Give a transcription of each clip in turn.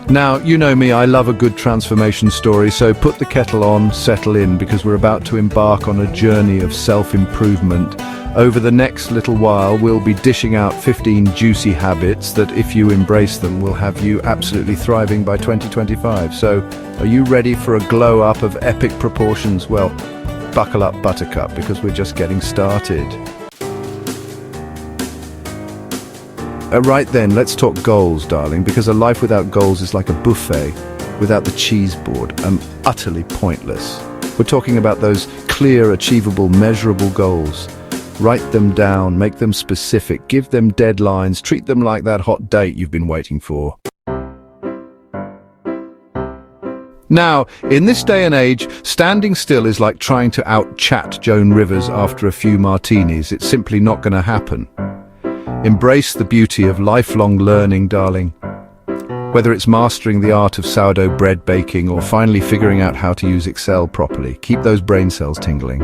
Now, you know me, I love a good transformation story, so put the kettle on, settle in, because we're about to embark on a journey of self-improvement. Over the next little while, we'll be dishing out 15 juicy habits that, if you embrace them, will have you absolutely thriving by 2025. So, are you ready for a glow-up of epic proportions? Well, buckle up, Buttercup, because we're just getting started. Right then, let's talk goals, darling, because a life without goals is like a buffet without the cheese board, utterly pointless. We're talking about those clear, achievable, measurable goals. Write them down, make them specific, give them deadlines, treat them like that hot date you've been waiting for. Now, in this day and age, standing still is like trying to out-chat Joan Rivers after a few martinis. It's simply not going to happen. Embrace the beauty of lifelong learning, darling. Whether it's mastering the art of sourdough bread baking or finally figuring out how to use Excel properly, keep those brain cells tingling.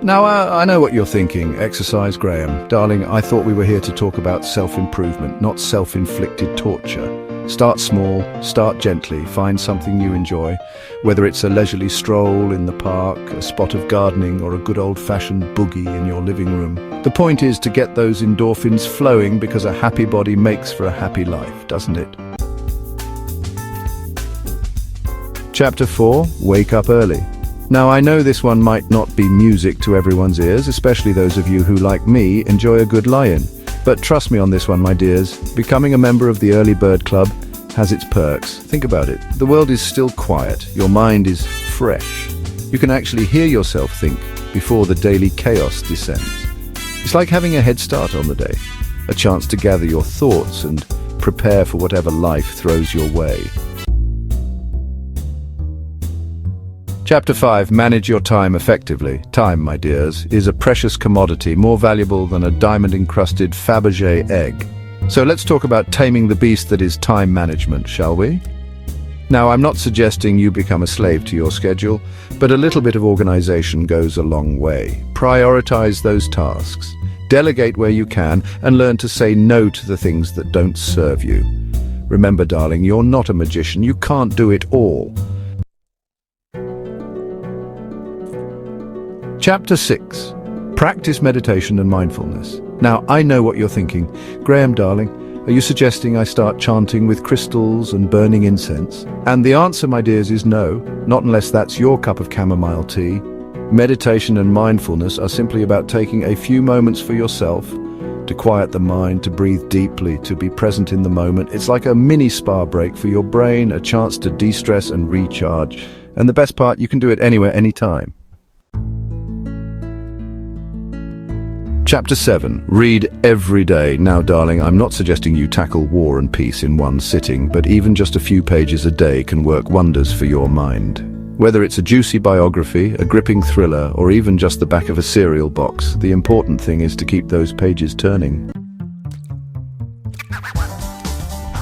Now, I know what you're thinking. Exercise, Graham. Darling, I thought we were here to talk about self-improvement, not self-inflicted torture. Start small, start gently, find something you enjoy, whether it's a leisurely stroll in the park, a spot of gardening, or a good old-fashioned boogie in your living room. The point is to get those endorphins flowing, because a happy body makes for a happy life, doesn't it? Chapter 4, Wake Up Early. Now, I know this one might not be music to everyone's ears, especially those of you who, like me, enjoy a good lie-in. But trust me on this one, my dears. Becoming a member of the Early Bird Club has its perks. Think about it. The world is still quiet. Your mind is fresh. You can actually hear yourself think before the daily chaos descends. It's like having a head start on the day, a chance to gather your thoughts and prepare for whatever life throws your way. Chapter 5, Manage your time effectively. Time, my dears, is a precious commodity, more valuable than a diamond-encrusted Fabergé egg. So let's talk about taming the beast that is time management, shall we? Now, I'm not suggesting you become a slave to your schedule, but a little bit of organization goes a long way. Prioritize those tasks, delegate where you can, and learn to say no to the things that don't serve you. Remember, darling, you're not a magician. You can't do it all. Chapter 6. Practice meditation and mindfulness. Now, I know what you're thinking. Graham, darling, are you suggesting I start chanting with crystals and burning incense? And the answer, my dears, is no, not unless that's your cup of chamomile tea. Meditation and mindfulness are simply about taking a few moments for yourself, to quiet the mind, to breathe deeply, to be present in the moment. It's like a mini spa break for your brain, a chance to de-stress and recharge. And the best part, you can do it anywhere, anytime. Chapter 7. Read every day. Now, darling, I'm not suggesting you tackle War and Peace in one sitting, but even just a few pages a day can work wonders for your mind. Whether it's a juicy biography, a gripping thriller, or even just the back of a cereal box, the important thing is to keep those pages turning.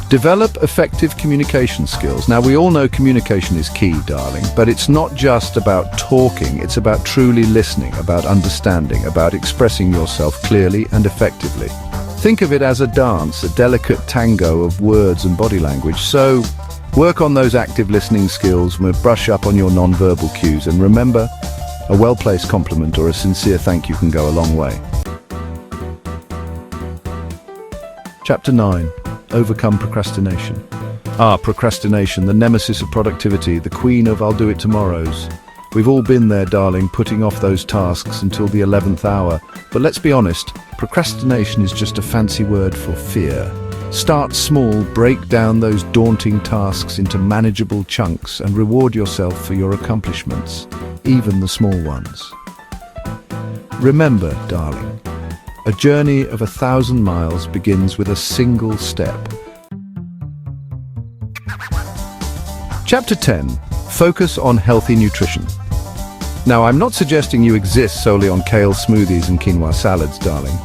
Develop effective communication skills. Now, we all know communication is key, darling, but it's not just about talking. It's about truly listening, about understanding, about expressing yourself clearly and effectively. Think of it as a dance, a delicate tango of words and body language. So, work on those active listening skills, brush up on your nonverbal cues, and remember, a well-placed compliment or a sincere thank you can go a long way. Chapter 9. Overcome procrastination. Procrastination, the nemesis of productivity, the queen of I'll do it tomorrows. We've all been there, darling, putting off those tasks until the 11th hour. But let's be honest, procrastination is just a fancy word for fear. Start small, break down those daunting tasks into manageable chunks, and reward yourself for your accomplishments, even the small ones. Remember, darling, a journey of 1,000 miles begins with a single step. Chapter 10. Focus on healthy nutrition. Now, I'm not suggesting you exist solely on kale smoothies and quinoa salads, darling.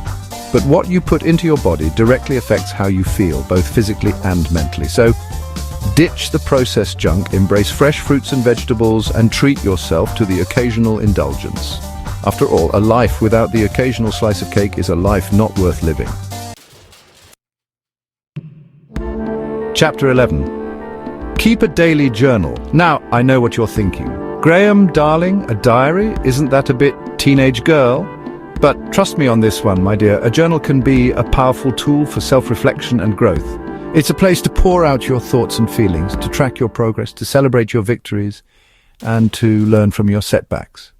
But what you put into your body directly affects how you feel, both physically and mentally. So, ditch the processed junk, embrace fresh fruits and vegetables, and treat yourself to the occasional indulgence. After all, a life without the occasional slice of cake is a life not worth living. Chapter 11. Keep a daily journal. Now, I know what you're thinking. Graham, darling, a diary? Isn't that a bit teenage girl? But trust me on this one, my dear. A journal can be a powerful tool for self-reflection and growth. It's a place to pour out your thoughts and feelings, to track your progress, to celebrate your victories, and to learn from your setbacks.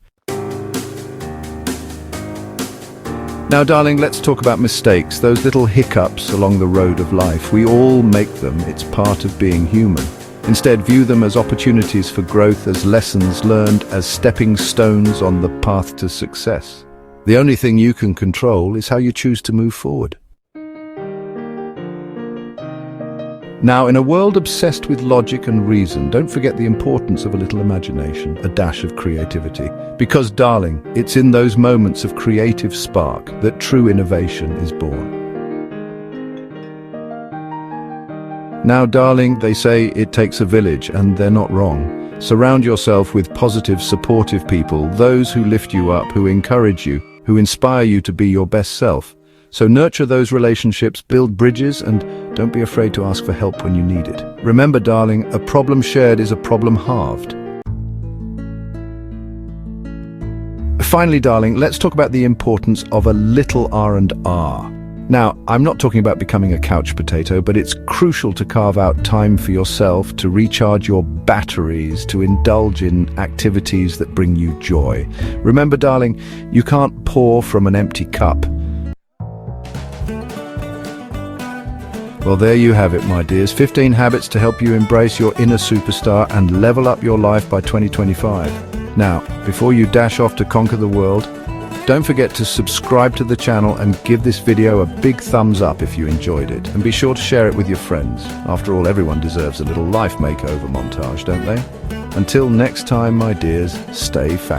Now, darling, let's talk about mistakes, those little hiccups along the road of life. We all make them. It's part of being human. Instead, view them as opportunities for growth, as lessons learned, as stepping stones on the path to success. The only thing you can control is how you choose to move forward. Now, in a world obsessed with logic and reason, don't forget the importance of a little imagination, a dash of creativity. Because, darling, it's in those moments of creative spark that true innovation is born. Now, darling, they say it takes a village, and they're not wrong. Surround yourself with positive, supportive people, those who lift you up, who encourage you, who inspire you to be your best self. So nurture those relationships, build bridges, and don't be afraid to ask for help when you need it. Remember, darling, a problem shared is a problem halved. Finally, darling, let's talk about the importance of a little R&R. Now, I'm not talking about becoming a couch potato, but it's crucial to carve out time for yourself, to recharge your batteries, to indulge in activities that bring you joy. Remember, darling, you can't pour from an empty cup. Well, there you have it, my dears. 15 habits to help you embrace your inner superstar and level up your life by 2025. Now, before you dash off to conquer the world, don't forget to subscribe to the channel and give this video a big thumbs up if you enjoyed it. And be sure to share it with your friends. After all, everyone deserves a little life makeover montage, don't they? Until next time, my dears, stay fabulous.